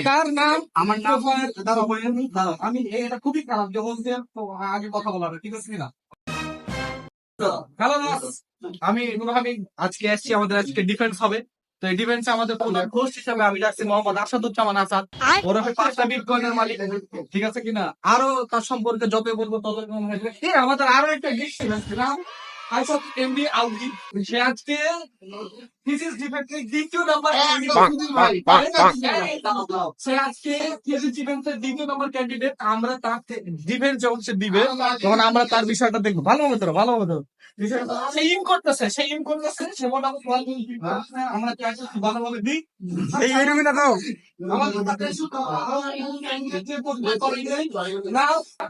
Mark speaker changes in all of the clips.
Speaker 1: কার নাম? আমার নাম দাঁড়াও, আমি এটা খুবই খারাপ যে বলতে আগে কথা বলার, ঠিক আছে কিনা? হ্যালো, আমি আজকে এসেছি, আমাদের আজকে ডিফেন্স হবে। তো এই ডিফেন্সে আমাদের প্রধান কোচ হিসাবে আমি রাখছি মোহাম্মদ আসাদুজ্জামান আসাদ, ওরফে 5টা বিটকয়েনের মালিক, ঠিক আছে কিনা? আরো তার সম্পর্কে যত বলবো তত কম হবে। আমাদের আরো একটা গেস্ট ছিলেন, নাম আইসাদ এমডি আলভি। সে আজকে থিসিস ডিফেন্সের দ্বিতীয় নাম্বার সে আজকে থিসিস ডিফেন্সের দ্বিতীয় নাম্বার ক্যান্ডিডেট। আমরা তার ডিফেন্স যখন সে দিবে তখন আমরা তার বিষয়টা দেখবো ভালো মতো। সে ইন করতেছে, সে মোটামুটি আমরা চাইছি ভালোভাবে দিই। এই বেরোবি না তো না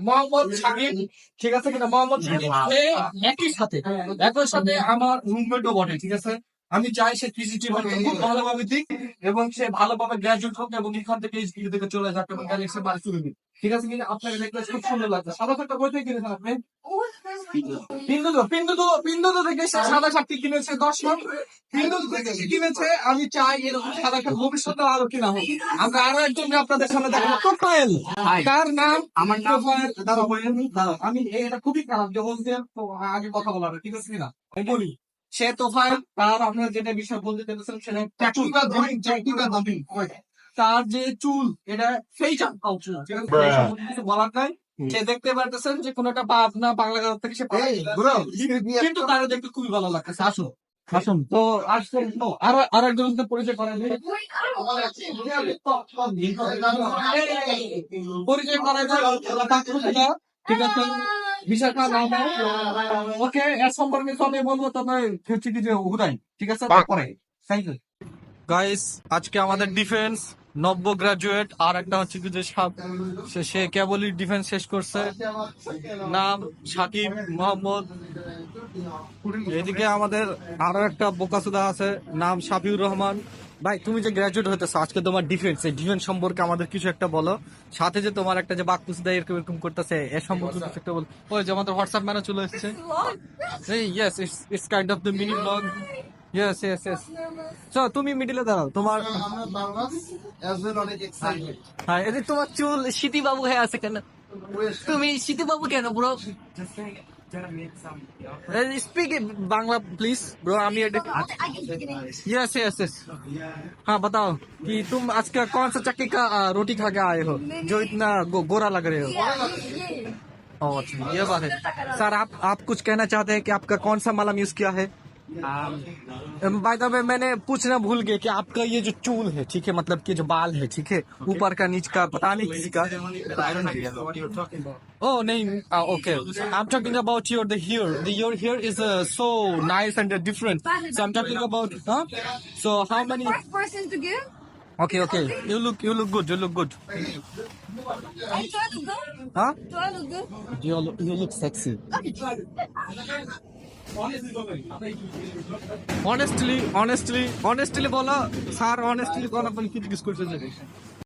Speaker 1: মোহাম্মদ শাকিব, ঠিক আছে কিনা? মোহাম্মদ শাকিব একই সাথে আমার রুমমেটও বটে, ঠিক আছে। আমি চাই সে কৃষি খুব ভালোভাবে দিক এবং সে ভালোভাবে গ্রাজুয়েট হোক এবং এখান থেকে স্কুল থেকে চলে যাক এবং গ্যালেক্সি বাড়ি চলে দিক, ঠিক আছে কিনা? আপনাকে দেখলে খুব সুন্দর লাগছে। সাদা শার্টটা কোথায় কিনেছেন আপনি? পিন্দুদো থেকে সে সাদা শার্টটি কিনেছে 10 লাখ। পিন্দুদো থেকে কিনেছে। আমি চাই এরকম সাদা শার্ট ভবিষ্যতে আরো কিনা হোক। আমরা আরো একজন আপনাদের সামনে দেখাবো, তোফায়েল। কার নাম? আমার নাম দাঁড়াও, আমি এটা খুবই খারাপ যে বলতে আগে কথা বলার, ঠিক আছে কিনা? আমি বলি সে তোফায়েল, তার আপনার যেটা বিষয় বলতে চাইছেন সেটা তার যে চুল, এটা সেই কিছু বলার নাই। সে দেখতে পারতেছেন যে কোন একটা পাবনা বাংলা থেকে সে কিন্তু তার দেখতে খুবই ভালো লাগতেছে। আসুন তো আসছেন তো আরো একজন পরিচয় করা যায়, ঠিক আছে? বিষয়টা নাম ওকে এর সম্পর্কে সবাই বলবো, তবে হচ্ছে কি যে হুদাই, ঠিক আছে? পরে থ্যাংক ইউ গাইস। আজকে আমাদের ডিফেন্স নব্য গ্রাজুয়েট, আর একটা হচ্ছে কি যে সে কেবলই ডিফেন্স শেষ করছে, নাম সাকিব মোহাম্মদ। এদিকে আমাদের আরো একটা বোকাসুদা আছে, নাম শাফিউর রহমান। ভাই তুমি যে গ্রাজুয়েট হতেছো, আজকে তোমার ডিফেন্স সম্পর্কে আমাদের কিছু একটা বলো। সাথে যে তোমার একটা যে বাকুসুদা এরকম করতেছে, এর সম্পর্কে কিছু একটা বলো। ওই যে আমাদের হোয়াটসঅ্যাপ ম্যানে চলে এসেছে। Yes, it's kind of the mini blog. Yes. তো তুমি মিডিলে দাঁড়াও, তোমার হ্যাঁ, এই যে তোমার চুল স্মৃতি বাবু হয়ে আছে কেন? তুমি স্মৃতি বাবু কেন bro? Speak Bangla please bro. Yes हाँ बताओ कि तुम आज का कौन सा चक्की का रोटी खा के आए हो जो इतना गोरा लग रहे हो? अच्छा ये बात है। सर आप कुछ कहना चाहते हैं कि आपका कौन सा मलहम यूज किया है? बाय द वे मैंने पूछना भूल गया कि आपका ये जो चूल है, ठीक है, मतलब कि जो बाल है, ठीक है, ऊपर का नीच का पता नहीं किसी का। Oh नहीं, okay. I'm talking about your your hair is so nice and different. So I'm talking about So how many?
Speaker 2: First person to give.
Speaker 1: Okay. You look good.
Speaker 2: Hey, do I look good?
Speaker 1: Huh?
Speaker 2: Do I look good?
Speaker 1: You look sexy. Honestly बोला sir, honestly कौन अपन किस कुछ